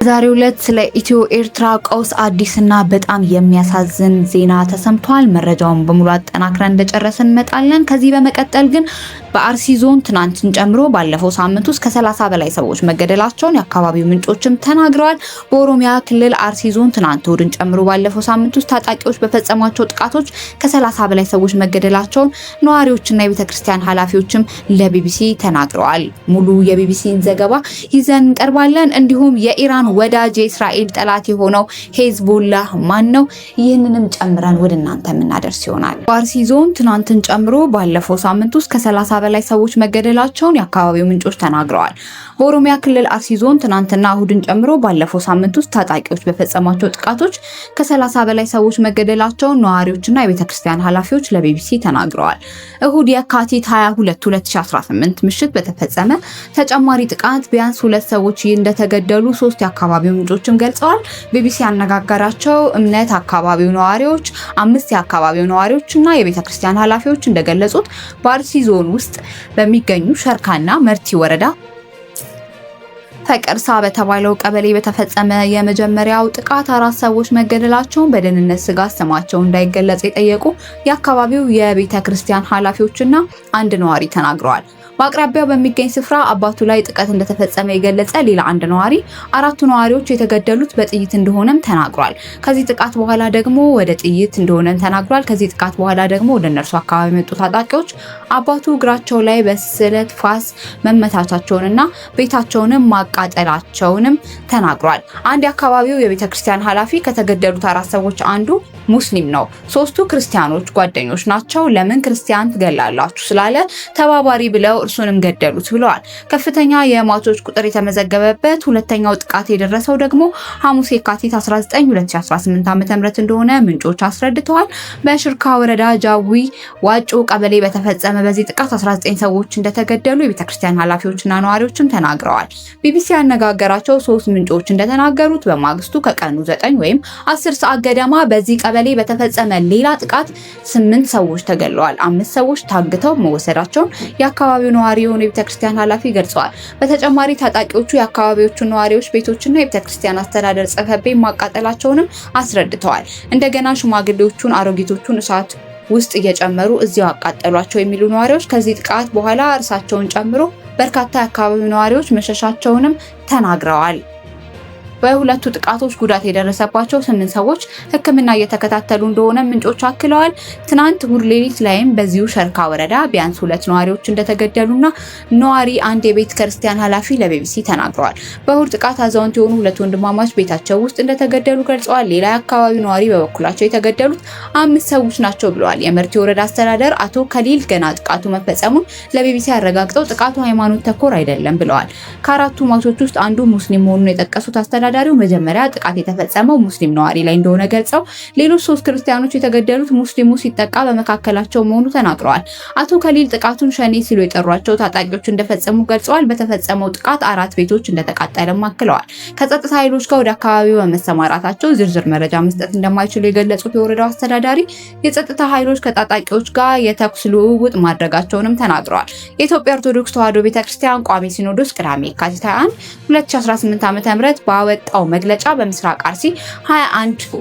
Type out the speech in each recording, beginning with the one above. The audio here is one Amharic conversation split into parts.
ዛሬው ዕለት ስለ ኢትዮ ኤርትራ ቀውስ አዲስና በጣም የሚያሳዝን ዜና ተሰምቷል። መረጃውን በሙሉ አጠናክረን እንደጨረስን እንመጣለን። ከዚህ በመቀጠል ግን በአርሲ ዞን ትናንትን ጨምሮ ባለፈው ሳምንት ውስጥ ከ30 በላይ ሰዎች መገደላቸውን የአካባቢው ምንጮችም ተናግረዋል። በኦሮሚያ ክልል አርሲ ዞን ትናንት እሁድን ጨምሮ ባለፈው ሳምንት ውስጥ ታጣቂዎች በፈጸሟቸው ጥቃቶች ከ30 በላይ ሰዎች መገደላቸውን ነዋሪዎችና የቤተክርስቲያን ኃላፊዎችም ለቢቢሲ ተናግረዋል። ሙሉ የቢቢሲን ዘገባ ይዘን እንቀርባለን። እንዲሁም የኢራን ወዳጅ የእስራኤል ጠላት የሆነው ሄዝቦላህ ማን ነው? ይህንንም ጨምረን ወደ እናንተ የምናደርስ ይሆናል። በአርሲ ዞን ትናንትን ጨምሮ ባለፈው ሳምንት ውስጥ ከ30 በላይ ሰዎች መገደላቸውን የአካባቢው ምንጮች ተናግረዋል። በኦሮሚያ ክልል አርሲ ዞን ትናንትና እሁድን ጨምሮ ባለፈው ሳምንት ውስጥ ታጣቂዎች በፈጸሟቸው ጥቃቶች ከ30 በላይ ሰዎች መገደላቸውን ነዋሪዎችና የቤተክርስቲያን ኃላፊዎች ለቢቢሲ ተናግረዋል። እሁድ የካቲት 22 2018 ምሽት በተፈጸመ ተጨማሪ ጥቃት ቢያንስ 2 ሰዎች እንደተገደሉ 3 የአካባቢው ምንጮችም ገልጸዋል። ቢቢሲ ያነጋገራቸው እምነት አካባቢው ነዋሪዎች፣ 5 የአካባቢው ነዋሪዎችና የቤተክርስቲያን ኃላፊዎች እንደገለጹት በአርሲ ዞን ውስጥ በሚገኙ ሸርካና መርቲ ወረዳ ፈቀርሳ በተባለው ቀበሌ በተፈጸመ የመጀመሪያው ጥቃት 4 ሰዎች መገደላቸውን በደህንነት ስጋት ስማቸው እንዳይገለጽ የጠየቁ የአካባቢው የቤተክርስቲያን ኃላፊዎችና አንድ ነዋሪ ተናግረዋል። በአቅራቢያው በሚገኝ ስፍራ አባቱ ላይ ጥቃት እንደተፈጸመ የገለጸ ሌላ አንድ ነዋሪ 4ቱ ነዋሪዎች የተገደሉት በጥይት እንደሆነም ተናግሯል። ከዚህ ጥቃት በኋላ ደግሞ ወደ ጥይት እንደሆነም ተናግሯል። ከዚህ ጥቃት በኋላ ደግሞ ወደ እነርሱ አካባቢ የመጡ ታጣቂዎች አባቱ እግራቸው ላይ በስለት ፋስ መመታታቸውንና ቤታቸውንም ማቃጠላቸውንም ተናግሯል። አንድ የአካባቢው የቤተክርስቲያን ኃላፊ ከተገደሉት 4 ሰዎች አንዱ ሙስሊም ነው፣ 3ቱ ክርስቲያኖች ጓደኞች ናቸው፣ ለምን ክርስቲያን ትገላላችሁ ስላለ ተባባሪ ብለው እርሱንም ገደሉት ብለዋል። ከፍተኛ የሟቾች ቁጥር የተመዘገበበት ሁለተኛው ጥቃት የደረሰው ደግሞ ሐሙስ የካቲት 19 2018 ዓ.ም እንደሆነ ምንጮች አስረድተዋል። በሽርካ ወረዳ ጃዊ ዋጮ ቀበሌ በተፈጸመ በዚህ ጥቃት 19 ሰዎች እንደተገደሉ የቤተክርስቲያን ኃላፊዎችና ነዋሪዎችም ተናግረዋል። ቢቢሲ ያነጋገራቸው 3 ምንጮች እንደተናገሩት በማግስቱ ከቀኑ 9 ወይም 10 ሰዓት ገደማ በዚህ ቀበሌ በተፈጸመ ሌላ ጥቃት 8 ሰዎች ተገድለዋል፣ 5 ሰዎች ታግተው መወሰዳቸውን የአካባቢው ነዋሪ የሆኑ የቤተክርስቲያን ኃላፊ ገልጸዋል። በተጨማሪ ታጣቂዎቹ የአካባቢዎቹ ነዋሪዎች ቤቶችና የቤተክርስቲያን አስተዳደር ጽሕፈት ቤት ማቃጠላቸውንም አስረድተዋል። እንደገና ሽማግሌዎቹን አሮጊቶቹን እሳት ውስጥ እየጨመሩ እዚያው አቃጠሏቸው የሚሉ ነዋሪዎች ከዚህ ጥቃት በኋላ እርሳቸውን ጨምሮ በርካታ የአካባቢው ነዋሪዎች መሸሻቸውንም ተናግረዋል። በሁለቱ ጥቃቶች ጉዳት የደረሰባቸው 8 ሰዎች ሕክምና እየተከታተሉ እንደሆነ ምንጮች አክለዋል። ትናንት እሁድ ሌሊት ላይም በዚሁ ሸርካ ወረዳ ቢያንስ 2 ነዋሪዎች እንደተገደሉና ነዋሪ አንድ የቤተ ክርስቲያን ኃላፊ ለቢቢሲ ተናግረዋል። በእሁድ ጥቃት አዛውንት የሆኑ 2 ወንድማማች ቤታቸው ውስጥ እንደተገደሉ ገልጸዋል። ሌላ የአካባቢው ነዋሪ በበኩላቸው የተገደሉት 5 ሰዎች ናቸው ብለዋል። የመርቲ ወረዳ አስተዳደር አቶ ከሊል ገና ጥቃቱ መፈጸሙን ለቢቢሲ አረጋግጠው ጥቃቱ ሃይማኖት ተኮር አይደለም ብለዋል። ከ4ቱ ሟቾች ውስጥ አንዱ ሙስሊም መሆኑን የጠቀሱት አስተዳዳሪው መጀመሪያ ጥቃት የተፈጸመው ሙስሊም ነዋሪ ላይ እንደሆነ ገልጸው ሌሎች 3 ክርስቲያኖች የተገደሉት ሙስሊሙ ሲጠቃ በመካከላቸው መሆኑ ተናግረዋል። አቶ ከሊል ጥቃቱን ሸኔ ሲሉ የጠሯቸው ታጣቂዎች እንደፈጸሙ ገልጸዋል። በተፈጸመው ጥቃት 4 ቤቶች እንደተቃጠለም አክለዋል። ከጸጥታ ኃይሎች ጋር ወደ አካባቢው በመሰማራታቸው ዝርዝር መረጃ መስጠት እንደማይችሉ የገለጹት የወረዳው አስተዳዳሪ የጸጥታ ኃይሎች ከታጣቂዎች ጋር የተኩስ ልውውጥ ማድረጋቸውንም ተናግረዋል። የኢትዮጵያ ኦርቶዶክስ ተዋሕዶ ቤተክርስቲያን ቋሚ ሲኖዶስ ቅዳሜ የካቲት 21 2018 ዓ.ም ባወጣው መግለጫ በምስራቅ አርሲ 21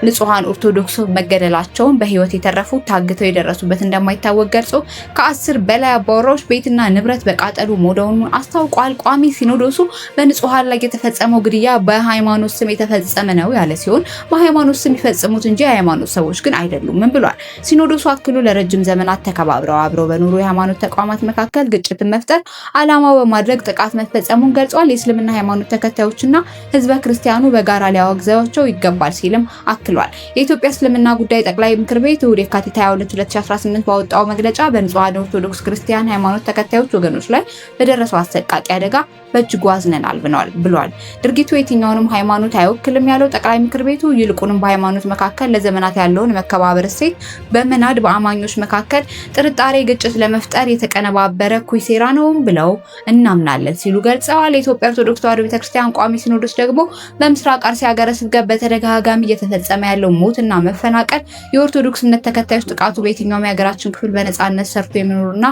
ንጹሃን ኦርቶዶክስ መገደላቸውን በህይወት የተረፉት ታግተው የደረሱበት እንደማይታወቅ ገልጾ ከ10 በላይ አባወራዎች ቤትና ንብረት በቃጠሉ መውደሙን አስታውቋል። ቋሚ ሲኖዶሱ በንጹሃን ላይ የተፈጸመው ግድያ በሃይማኖት ስም የተፈጸመ ነው ያለ ሲሆን በሃይማኖት ስም ይፈጽሙት እንጂ የሃይማኖት ሰዎች ግን አይደሉም ብሏል። ሲኖዶሱ አክሎ ለረጅም ዘመናት ተከባብረው አብረው በኖሩ የሃይማኖት ተቋማት መካከል ግጭትን መፍጠር ዓላማው በማድረግ ጥቃት መፈጸሙን ገልጿል። የእስልምና ሃይማኖት ተከታዮችና ህዝበ ክርስቲያኑ በጋራ ሊያወግዛቸው ይገባል ሲልም አክሏል። የኢትዮጵያ እስልምና ጉዳይ ጠቅላይ ምክር ቤት እሁድ የካቲት 22 2018 ባወጣው መግለጫ በንጹሃን ኦርቶዶክስ ክርስቲያን ሃይማኖት ተከታዮች ወገኖች ላይ በደረሰው አሰቃቂ አደጋ በእጅጉ አዝነናል ብሏል። ድርጊቱ የትኛውንም ሃይማኖት አይወክልም ያለው ጠቅላይ ምክር ቤቱ ይልቁንም በሃይማኖት መካከል ለዘመናት ያለውን መከባበር እሴት በመናድ በአማኞች መካከል ጥርጣሬ፣ ግጭት ለመፍጠር የተቀነባበረ ኩይ ሴራ ነው ብለው እናምናለን ሲሉ ገልጸዋል። የኢትዮጵያ ኦርቶዶክስ ተዋሕዶ ቤተክርስቲያን ቋሚ ሲኖዶስ ደግሞ በምስራቅ አርሲ ሀገረ ስብከት በተደጋጋሚ እየተፈጸመ እየተፈጸመ ያለው ሞትና መፈናቀል የኦርቶዶክስ እምነት ተከታዮች ጥቃቱ በየትኛውም የሀገራችን ክፍል በነጻነት ሰርቶ የሚኖሩና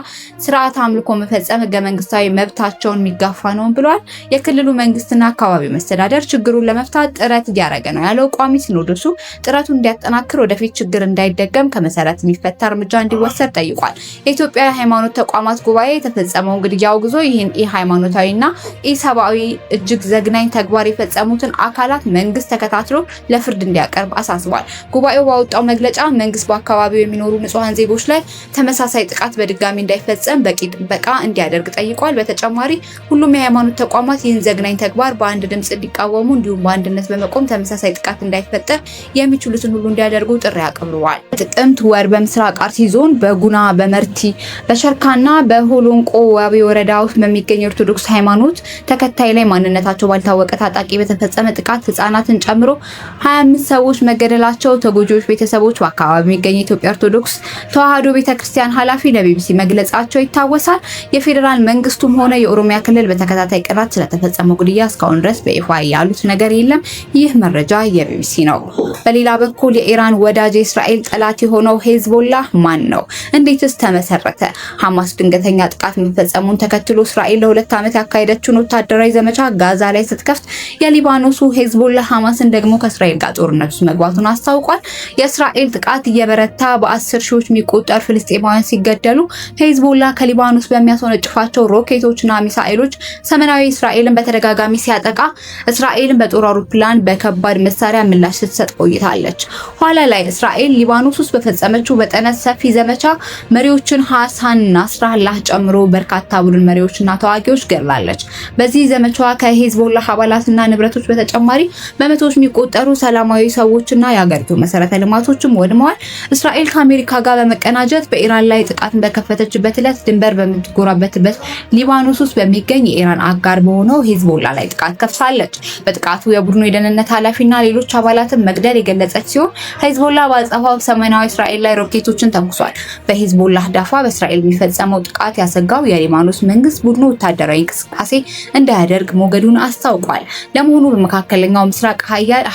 ስርዓት አምልኮ መፈጸም ህገ መንግስታዊ መብታቸውን የሚጋፋ ነው ብለዋል። የክልሉ መንግስትና አካባቢው መስተዳደር ችግሩን ለመፍታት ጥረት እያደረገ ነው ያለው ቋሚ ሲኖዶሱ ጥረቱን እንዲያጠናክር ወደፊት ችግር እንዳይደገም ከመሰረት የሚፈታ እርምጃ እንዲወሰድ ጠይቋል። የኢትዮጵያ የሃይማኖት ተቋማት ጉባኤ የተፈጸመውን ግድያ አውግዞ ይህን ሃይማኖታዊና ኢሰብአዊ እጅግ ዘግናኝ ተግባር የፈጸሙትን አካላት መንግስት ተከታትሎ ለፍርድ እንዲያቀርብ አሳስቧል። ጉባኤው ባወጣው መግለጫ መንግስት በአካባቢው የሚኖሩ ንጹሃን ዜጎች ላይ ተመሳሳይ ጥቃት በድጋሚ እንዳይፈጸም በቂ ጥበቃ እንዲያደርግ ጠይቋል። በተጨማሪ ሁሉም የሃይማኖት ተቋማት ይህን ዘግናኝ ተግባር በአንድ ድምጽ እንዲቃወሙ እንዲሁም በአንድነት በመቆም ተመሳሳይ ጥቃት እንዳይፈጠር የሚችሉትን ሁሉ እንዲያደርጉ ጥሪ አቅርበዋል። ጥቅምት ወር በምስራቅ አርሲ ዞን በጉና በመርቲ በሸርካና በሆሎንቆ ዋቢ ወረዳ ውስጥ በሚገኝ ኦርቶዶክስ ሃይማኖት ተከታይ ላይ ማንነታቸው ባልታወቀ ታጣቂ በተፈጸመ ጥቃት ህጻናትን ጨምሮ 25 ሰዎች መገደላቸው ተጎጂዎች ቤተሰቦች በአካባቢው የሚገኝ የኢትዮጵያ ኦርቶዶክስ ተዋሕዶ ቤተክርስቲያን ኃላፊ ለቢቢሲ መግለጻቸው ይታወሳል። የፌዴራል መንግስቱም ሆነ የኦሮሚያ ክልል በተከታታይ ቀናት ስለተፈጸመው ግድያ እስካሁን ድረስ በይፋ ያሉት ነገር የለም። ይህ መረጃ የቢቢሲ ነው። በሌላ በኩል የኢራን ወዳጅ የእስራኤል ጠላት የሆነው ሄዝቦላህ ማን ነው? እንዴትስ ተመሰረተ? ሐማስ ድንገተኛ ጥቃት መፈጸሙን ተከትሎ እስራኤል ለ2 ዓመት ያካሄደችውን ወታደራዊ ዘመቻ ጋዛ ላይ ስትከፍት የሊባኖሱ ሄዝቦላህ ሐማስን ደግሞ ከእስራኤል ጋር ጦርነት ውስጥ መግባቱን አስታውቋል። የእስራኤል ጥቃት እየበረታ በ10 ሺዎች የሚቆጠሩ ፍልስጤማውያን ሲገደሉ ሄዝቦላህ ከሊባኖስ በሚያስወነጭፋቸው ሮኬቶችና ሚሳኤሎች ሰሜናዊ እስራኤልን በተደጋጋሚ ሲያጠቃ እስራኤልን በጦር አውሮፕላን በከባድ መሳሪያ ምላሽ ስትሰጥ ቆይታለች። ኋላ ላይ እስራኤል ሊባኖስ ውስጥ በፈጸመችው መጠነ ሰፊ ዘመቻ መሪዎችን ሐሳን ናስራላህ ጨምሮ በርካታ ቡድን መሪዎችና ተዋጊዎች ገድላለች። በዚህ ዘመቻዋ ከሄዝቦላህ አባላትና ንብረቶች በተጨማሪ በመቶዎች የሚቆጠሩ ሰላማዊ ሰዎችና የሀገሪቱ መሰረተ ልማቶችም ወድመዋል። እስራኤል ከአሜሪካ ጋር በመቀናጀት በኢራን ላይ ጥቃት በከፈተችበት ዕለት ድንበር በምትጎራበትበት ሊባኖስ ውስጥ በሚገኝ የኢራን አጋር በሆነው ሄዝቦላህ ላይ ጥቃት ከፍታለች። በጥቃቱ የቡድኑ የደህንነት ኃላፊና ሌሎች አባላትን መግደል የገለጸች ሲሆን ሄዝቦላህ በአጸፋው ሰሜናዊ እስራኤል ላይ ሮኬቶችን ተኩሷል። በሄዝቦላህ ዳፋ በእስራኤል የሚፈጸመው ጥቃት ያሰጋው የሊባኖስ መንግስት ቡድኑ ወታደራዊ እንቅስቃሴ እንዳያደርግ ሞገዱን አስታውቋል። ለመሆኑ በመካከለኛው ምስራቅ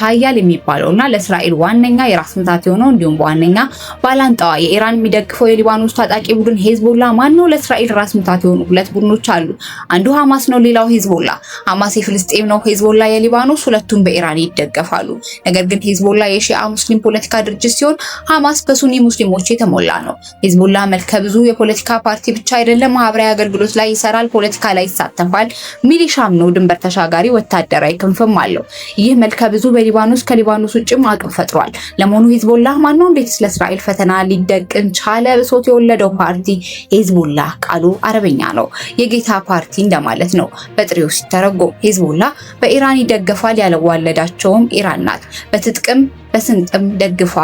ሀያል የሚባለውና ለእስራኤል ዋነኛ የራስ ምታት የሆነው እንዲሁም በዋነኛ ባላንጣዋ የኢራን የሚደግፈው የሊባኖስ ታጣቂ ቡድን ሄዝቦላህ ማን ነው? ለእስራኤል ራስ ምታት የሆኑ ሁለት ቡድኖች አሉ። አንዱ ሐማስ ነው፣ ሌላው ሄዝቦላህ። ሐማስ የፍልስጤም ነው፣ ሄዝቦላህ የሊባኖስ። ሁለቱም በኢራን ይደገፋሉ። ነገር ግን ሄዝቦላህ የሺአ ሙስሊም ፖለቲካ ድርጅት ሲሆን ሐማስ በሱኒ ሙስሊሞች የተሞላ ነው። ሄዝቦላህ መልከ ብዙ የፖለቲካ ፓርቲ ብቻ አይደለም፣ ማህበራዊ አገልግሎት ላይ ይሰራል፣ ፖለቲካ ላይ ይሳተፋል፣ ሚሊሻም ነው፣ ድንበር ተሻጋሪ ወታደራዊ ክንፍም አለው። ይህ መልከ ብዙ በሊባኖስ ከሊባኖስ ውጭም አቅም ፈጥሯል። ለመሆኑ ሄዝቦላህ ማን ነው? እንዴትስ ለእስራኤል ፈተና ሊደቅን ቻለ? ብሶት የወለደው ፓርቲ ሄዝቦላህ ቃሉ አረበኛ ነው፣ የጌታ ፓርቲ እንደማለት ነው በጥሬው ሲተረጎም። ሄዝቦላህ በኢራን ይደገፋል፣ ያለዋለዳቸውም ኢራን ናት። በትጥቅም በስንጥም ደግፋ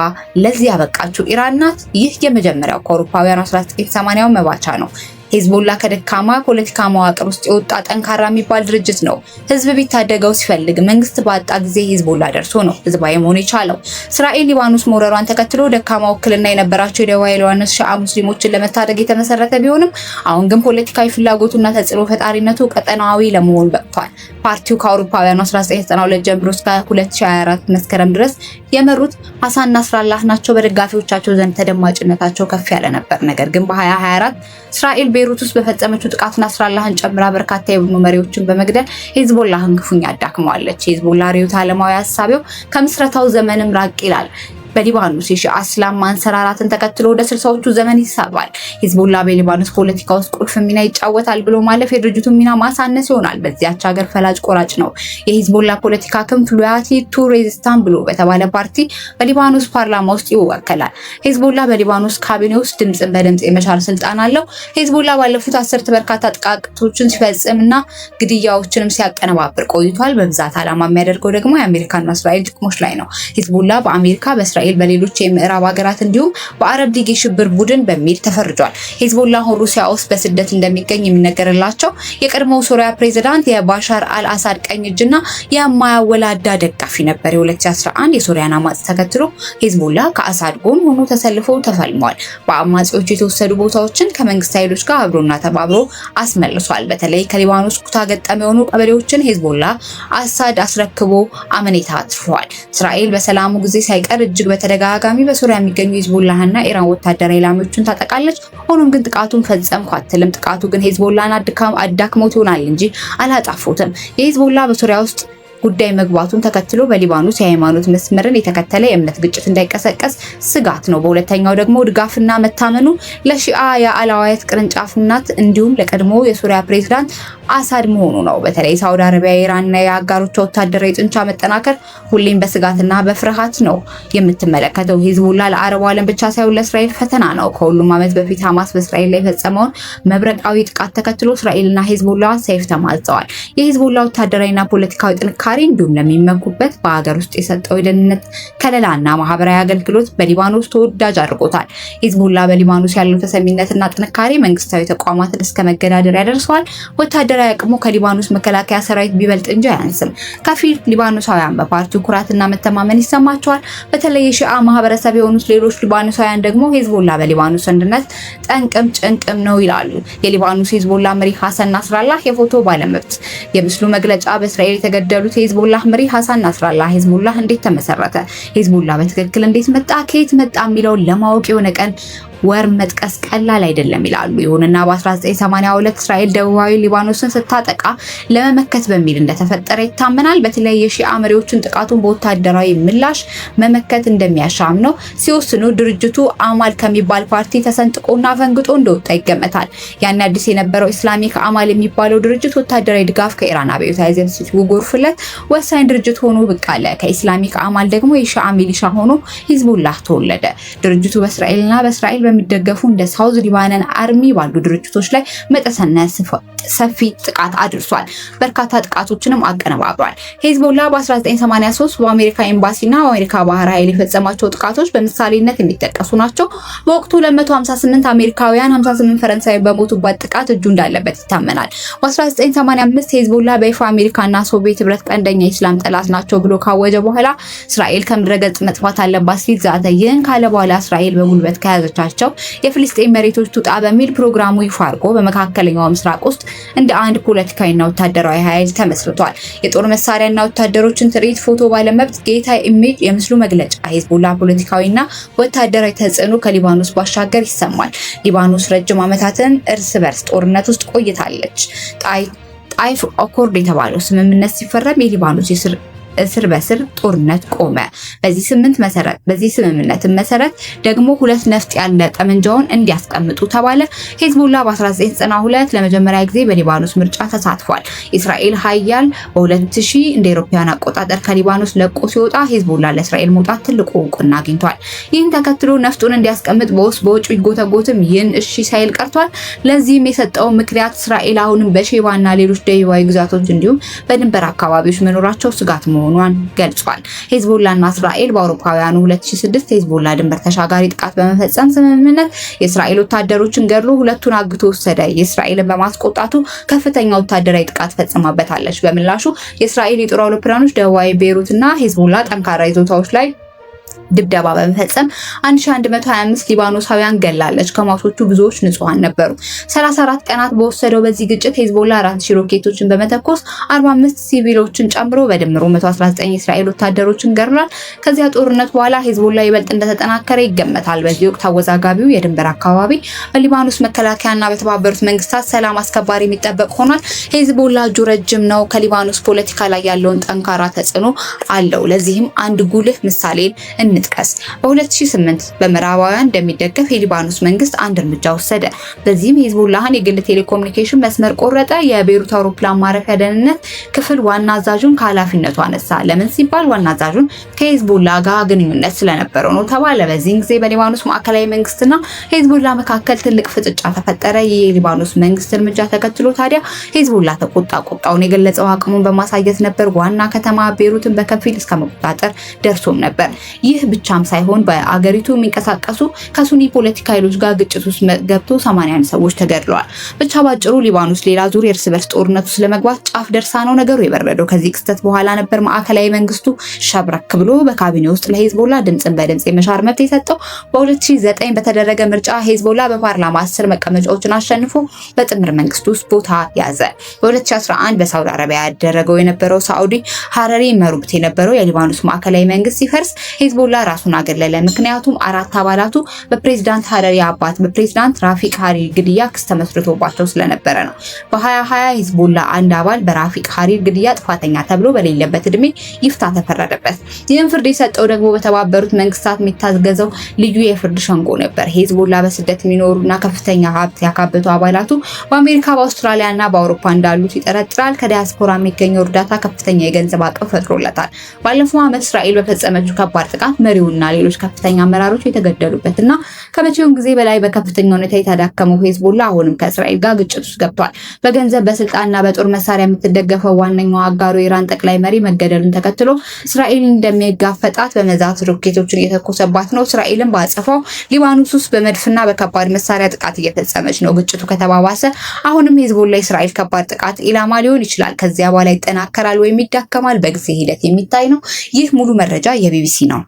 ለዚህ ያበቃችው ኢራን ናት። ይህ የመጀመሪያው ከአውሮፓውያኑ 1980 መባቻ ነው። ሄዝቦላህ ከደካማ ፖለቲካ መዋቅር ውስጥ የወጣ ጠንካራ የሚባል ድርጅት ነው። ህዝብ ቢታደገው ሲፈልግ መንግስት ባጣ ጊዜ ሄዝቦላህ ደርሶ ነው ህዝባዊ መሆን የቻለው። እስራኤል ሊባኖስ መውረሯን ተከትሎ ደካማ ውክልና የነበራቸው የደቡብ ሊባኖስ ሺዓ ሙስሊሞችን ለመታደግ የተመሰረተ ቢሆንም አሁን ግን ፖለቲካዊ ፍላጎቱና ተጽዕኖ ፈጣሪነቱ ቀጠናዊ ለመሆን በቅቷል። ፓርቲው ከአውሮፓውያኑ 1992 ጀምሮ እስከ 2024 መስከረም ድረስ የመሩት ሐሳን ናስራላህ ናቸው። በደጋፊዎቻቸው ዘንድ ተደማጭነታቸው ከፍ ያለ ነበር። ነገር ግን በ2024 እስራኤል ቤይሩት ውስጥ በፈጸመችው ጥቃት ናስራላህን ጨምራ በርካታ የቡድኑ መሪዎችን በመግደል ሄዝቦላህን ክፉኛ አዳክመዋለች። ሄዝቦላህ ርዕዮተ ዓለማዊ ሐሳቢው ከምስረታው ዘመንም ራቅ ይላል። በሊባኖስ የሺዓ እስላም ማንሰራራትን ተከትሎ ወደ 60ዎቹ ዘመን ይሳባል። ሄዝቦላህ በሊባኖስ ፖለቲካ ውስጥ ቁልፍ ሚና ይጫወታል ብሎ ማለፍ የድርጅቱን ሚና ማሳነስ ይሆናል። በዚያች ሀገር ፈላጭ ቆራጭ ነው። የሄዝቦላህ ፖለቲካ ክንፍ ሎያልቲ ቱ ሬዚስታንስ ብሎ በተባለ ፓርቲ በሊባኖስ ፓርላማ ውስጥ ይወከላል። ሄዝቦላህ በሊባኖስ ካቢኔ ውስጥ ድምጽን በድምጽ የመሻር ስልጣን አለው። ሄዝቦላህ ባለፉት 10 በርካታ ጥቃቶችን ሲፈጽምና ግድያዎችንም ሲያቀነባብር ቆይቷል። በብዛት ዓላማ የሚያደርገው ደግሞ የአሜሪካና እስራኤል ጥቅሞች ላይ ነው። ሄዝቦላህ በአሜሪካ በእስራኤል በሌሎች የምዕራብ ሀገራት እንዲሁም በአረብ ሊግ የሽብር ቡድን በሚል ተፈርጇል። ሂዝቦላህ ሩሲያ ውስጥ በስደት እንደሚገኝ የሚነገርላቸው የቀድሞው ሶሪያ ፕሬዝዳንት የባሻር አልአሳድ ቀኝ እጅና የማያወላዳ ደጋፊ ነበር። የ2011 የሶሪያን አማጽ ተከትሎ ሂዝቦላህ ከአሳድ ጎን ሆኖ ተሰልፎ ተፋልሟል። በአማጺዎች የተወሰዱ ቦታዎችን ከመንግስት ኃይሎች ጋር አብሮና ተባብሮ አስመልሷል። በተለይ ከሊባኖስ ኩታ ገጠም የሆኑ ቀበሌዎችን ሂዝቦላህ አሳድ አስረክቦ አመኔታ አትርፏል። እስራኤል በሰላሙ ጊዜ ሳይቀር እጅግ በተደጋጋሚ በሶሪያ የሚገኙ ሂዝቦላህና ኢራን ወታደራዊ ኢላማዎችን ታጠቃለች። ሆኖም ግን ጥቃቱን ፈጸምኩ አትልም። ጥቃቱ ግን ሂዝቦላህን አዳክሞት ይሆናል እንጂ አላጣፉትም። የሂዝቦላህ በሶሪያ ውስጥ ጉዳይ መግባቱን ተከትሎ በሊባኖስ የሃይማኖት መስመርን የተከተለ የእምነት ግጭት እንዳይቀሰቀስ ስጋት ነው። በሁለተኛው ደግሞ ድጋፍና መታመኑ ለሺአ የአላዋይት ቅርንጫፍናት እንዲሁም ለቀድሞ የሶሪያ ፕሬዝዳንት አሳድ መሆኑ ነው። በተለይ ሳውዲ አረቢያ፣ ኢራንና የአጋሮቿ ወታደራዊ ጥንቻ መጠናከር ሁሌም በስጋትና በፍርሃት ነው የምትመለከተው። ሂዝቦላ ለአረቡ ዓለም ብቻ ሳይሆን ለእስራኤል ፈተና ነው። ከሁሉም ዓመት በፊት ሐማስ በእስራኤል ላይ የፈጸመውን መብረቃዊ ጥቃት ተከትሎ እስራኤልና ሂዝቦላ ሰይፍ ተማዘዋል። የሂዝቦላ ወታደራዊና ፖለቲካዊ ጥንካሬ እንዲሁም ለሚመኩበት በሀገር ውስጥ የሰጠው የደህንነት ከለላና ማህበራዊ አገልግሎት በሊባኖስ ተወዳጅ አድርጎታል። ሂዝቦላ በሊባኖስ ያለው ተሰሚነትና ጥንካሬ መንግስታዊ ተቋማትን እስከ መገዳደር ያደርሰዋል። ወታደራዊ አቅሙ ከሊባኖስ መከላከያ ሰራዊት ቢበልጥ እንጂ አያንስም። ከፊል ሊባኖሳውያን በፓርቲው ኩራትና መተማመን ይሰማቸዋል። በተለይ የሺአ ማህበረሰብ የሆኑት ሌሎች ሊባኖሳውያን ደግሞ ሂዝቦላ በሊባኖስ አንድነት ጠንቅም ጭንቅም ነው ይላሉ። የሊባኖስ ሂዝቦላ መሪ ሐሰን ናስራላህ የፎቶ ባለመብት የምስሉ መግለጫ በእስራኤል የተገደሉት የሂዝቦላህ መሪ ሐሰን ናስራላህ ሂዝቦላህ እንዴት ተመሰረተ? ሂዝቦላ በትክክል እንዴት መጣ? ከየት መጣ? የሚለውን ለማወቅ የሆነ ቀን ወር መጥቀስ ቀላል አይደለም ይላሉ። ይሁንና በ1982 እስራኤል ደቡባዊ ሊባኖስን ስታጠቃ ለመመከት በሚል እንደተፈጠረ ይታመናል። በተለይ የሺአ መሪዎችን ጥቃቱን በወታደራዊ ምላሽ መመከት እንደሚያሻም ነው ሲወስኑ ድርጅቱ አማል ከሚባል ፓርቲ ተሰንጥቆና ፈንግጦ እንደወጣ ይገመታል። ያን አዲስ የነበረው ኢስላሚክ አማል የሚባለው ድርጅት ወታደራዊ ድጋፍ ከኢራን አብዮታዊ ዘብ ሲጎርፍለት ወሳኝ ድርጅት ሆኖ ብቅ አለ። ከኢስላሚክ አማል ደግሞ የሺአ ሚሊሻ ሆኖ ሂዝቦላህ ተወለደ። ድርጅቱ በእስራኤልና በእስራኤል በሚደገፉ እንደ ሳውዝ ሊባኖን አርሚ ባሉ ድርጅቶች ላይ መጠነኛ ሰፊ ጥቃት አድርሷል። በርካታ ጥቃቶችንም አቀነባብሯል። ሂዝቦላ በ1983 በአሜሪካ ኤምባሲና በአሜሪካ ባህር ኃይል የፈጸማቸው ጥቃቶች በምሳሌነት የሚጠቀሱ ናቸው። በወቅቱ 258 አሜሪካውያን 58 ፈረንሳዊ በሞቱበት ጥቃት እጁ እንዳለበት ይታመናል። በ1985 ሂዝቦላ በይፋ አሜሪካና ሶቪየት ህብረት ቀንደኛ ኢስላም ጠላት ናቸው ብሎ ካወጀ በኋላ እስራኤል ከምድረገጽ መጥፋት አለባት ሲል ዛተ። ይህን ካለ በኋላ እስራኤል በጉልበት ከያዘቻቸው የፍልስጤም መሬቶች ትውጣ በሚል ፕሮግራሙ ይፋ አድርጎ በመካከለኛው ምስራቅ ውስጥ እንደ አንድ ፖለቲካዊና ወታደራዊ ኃይል ተመስርቷል። የጦር መሳሪያና ወታደሮችን ትርኢት ፎቶ ባለመብት ጌታ ኢሜጅ የምስሉ መግለጫ ሂዝቦላ ፖለቲካዊና ወታደራዊ ተጽዕኖ ከሊባኖስ ባሻገር ይሰማል። ሊባኖስ ረጅም ዓመታትን እርስ በርስ ጦርነት ውስጥ ቆይታለች። ጣይፍ አኮርድ የተባለው ስምምነት ሲፈረም የሊባኖስ እስር በስር ጦርነት ቆመ። በዚህ ስምምነት መሰረት ደግሞ ሁለት ነፍጥ ያለ ጠመንጃውን እንዲያስቀምጡ ተባለ። ሂዝቦላ በ1992 ለመጀመሪያ ጊዜ በሊባኖስ ምርጫ ተሳትፏል። እስራኤል ኃያል በ2000 እንደ አውሮፓውያን አቆጣጠር ከሊባኖስ ለቆ ሲወጣ ሂዝቦላ ለእስራኤል መውጣት ትልቁ እውቅና አግኝቷል። ይህን ተከትሎ ነፍጡን እንዲያስቀምጥ በውስጥ በውጭ ቢጎተጎትም ይህን እሺ ሳይል ቀርቷል። ለዚህም የሰጠው ምክንያት እስራኤል አሁንም በሼባና ሌሎች ደቡባዊ ግዛቶች እንዲሁም በድንበር አካባቢዎች መኖራቸው ስጋት መሆኑን ገልጿል። ሂዝቦላና እስራኤል በአውሮፓውያኑ 2006 ሂዝቦላ ድንበር ተሻጋሪ ጥቃት በመፈጸም ስምምነት የእስራኤል ወታደሮችን ገድሎ ሁለቱን አግቶ ወሰደ። የእስራኤልን በማስቆጣቱ ከፍተኛ ወታደራዊ ጥቃት ፈጽማበታለች። በምላሹ የእስራኤል የጦር አውሮፕላኖች ደቡባዊ ቤይሩትና ሂዝቦላ ጠንካራ ይዞታዎች ላይ ድብደባ በመፈጸም 1125 ሊባኖሳውያን ገላለች። ከሟቾቹ ብዙዎች ንጹሃን ነበሩ። 34 ቀናት በወሰደው በዚህ ግጭት ሂዝቦላ 4000 ሮኬቶችን በመተኮስ 45 ሲቪሎችን ጨምሮ በድምሩ 119 እስራኤል ወታደሮችን ገድሏል። ከዚያ ጦርነት በኋላ ሂዝቦላ ይበልጥ እንደተጠናከረ ይገመታል። በዚህ ወቅት አወዛጋቢው የድንበር አካባቢ በሊባኖስ መከላከያና በተባበሩት መንግስታት ሰላም አስከባሪ የሚጠበቅ ሆኗል። ሂዝቦላ እጁ ረጅም ነው። ከሊባኖስ ፖለቲካ ላይ ያለውን ጠንካራ ተጽዕኖ አለው። ለዚህም አንድ ጉልህ ምሳሌን እንጥቀስ። በ2008 በምዕራባውያን እንደሚደገፍ የሊባኖስ መንግስት አንድ እርምጃ ወሰደ። በዚህም ሂዝቦላህን የግል ቴሌኮሙኒኬሽን መስመር ቆረጠ። የቤይሩት አውሮፕላን ማረፊያ ደህንነት ክፍል ዋና አዛዡን ከኃላፊነቱ አነሳ። ለምን ሲባል ዋና አዛዡን ከሂዝቦላ ጋር ግንኙነት ስለነበረው ነው ተባለ። በዚህን ጊዜ በሊባኖስ ማዕከላዊ መንግስትና ሂዝቦላ መካከል ትልቅ ፍጥጫ ተፈጠረ። ይህ የሊባኖስ መንግስት እርምጃ ተከትሎ ታዲያ ሂዝቦላ ተቆጣ። ቁጣውን የገለጸው አቅሙን በማሳየት ነበር። ዋና ከተማ ቤይሩትን በከፊል እስከ መቆጣጠር ደርሶም ነበር። ይህ ብቻም ሳይሆን በአገሪቱ የሚንቀሳቀሱ ከሱኒ ፖለቲካ ኃይሎች ጋር ግጭት ውስጥ ገብቶ 81 ሰዎች ተገድለዋል። ብቻ ባጭሩ ሊባኖስ ሌላ ዙር የእርስ በርስ ጦርነት ውስጥ ለመግባት ጫፍ ደርሳ ነው ነገሩ የበረደው። ከዚህ ክስተት በኋላ ነበር ማዕከላዊ መንግስቱ ሸብረክ ብሎ በካቢኔ ውስጥ ለሂዝቦላ ድምጽን በድምጽ የመሻር መብት የሰጠው። በ2009 በተደረገ ምርጫ ሂዝቦላ በፓርላማ 10 መቀመጫዎችን አሸንፎ በጥምር መንግስቱ ውስጥ ቦታ ያዘ። በ2011 በሳውዲ አረቢያ ያደረገው የነበረው ሳዑዲ ሀረሪ መሩት የነበረው የሊባኖስ ማዕከላዊ መንግስት ሲፈርስ ሂዝቦላ ራሱን አገለለ። ምክንያቱም 4 አባላቱ በፕሬዝዳንት ሀረሪ አባት በፕሬዝዳንት ራፊቅ ሀሪሪ ግድያ ክስ ተመስርቶባቸው ስለነበረ ነው። በ2020 ሂዝቦላ አንድ አባል በራፊቅ ሀሪሪ ግድያ ጥፋተኛ ተብሎ በሌለበት እድሜ ይፍታ ተፈረደበት። ይህን ፍርድ የሰጠው ደግሞ በተባበሩት መንግስታት የሚታገዘው ልዩ የፍርድ ሸንጎ ነበር። ሂዝቦላ በስደት የሚኖሩና ከፍተኛ ሀብት ያካበቱ አባላቱ በአሜሪካ በአውስትራሊያና በአውሮፓ እንዳሉት ይጠረጥራል። ከዲያስፖራ የሚገኘው እርዳታ ከፍተኛ የገንዘብ አቅም ፈጥሮለታል። ባለፈው ዓመት እስራኤል በፈጸመችው ከባድ ጥቃት መሪውና ሌሎች ከፍተኛ አመራሮች የተገደሉበትና ከመቼውም ጊዜ በላይ በከፍተኛ ሁኔታ የተዳከመው ሂዝቦላ አሁንም ከእስራኤል ጋር ግጭት ውስጥ ገብቷል። በገንዘብ በስልጣንና በጦር መሳሪያ የምትደገፈው ዋነኛው አጋሩ የኢራን ጠቅላይ መሪ መገደሉን ተከትሎ እስራኤልን እንደሚጋፈጣት በመዛት ሮኬቶችን እየተኮሰባት ነው። እስራኤልን በአጸፋው ሊባኖስ ውስጥ በመድፍና በከባድ መሳሪያ ጥቃት እየፈጸመች ነው። ግጭቱ ከተባባሰ አሁንም ሂዝቦላ እስራኤል ከባድ ጥቃት ኢላማ ሊሆን ይችላል። ከዚያ በኋላ ይጠናከራል ወይም ይዳከማል። በጊዜ ሂደት የሚታይ ነው። ይህ ሙሉ መረጃ የቢቢሲ ነው።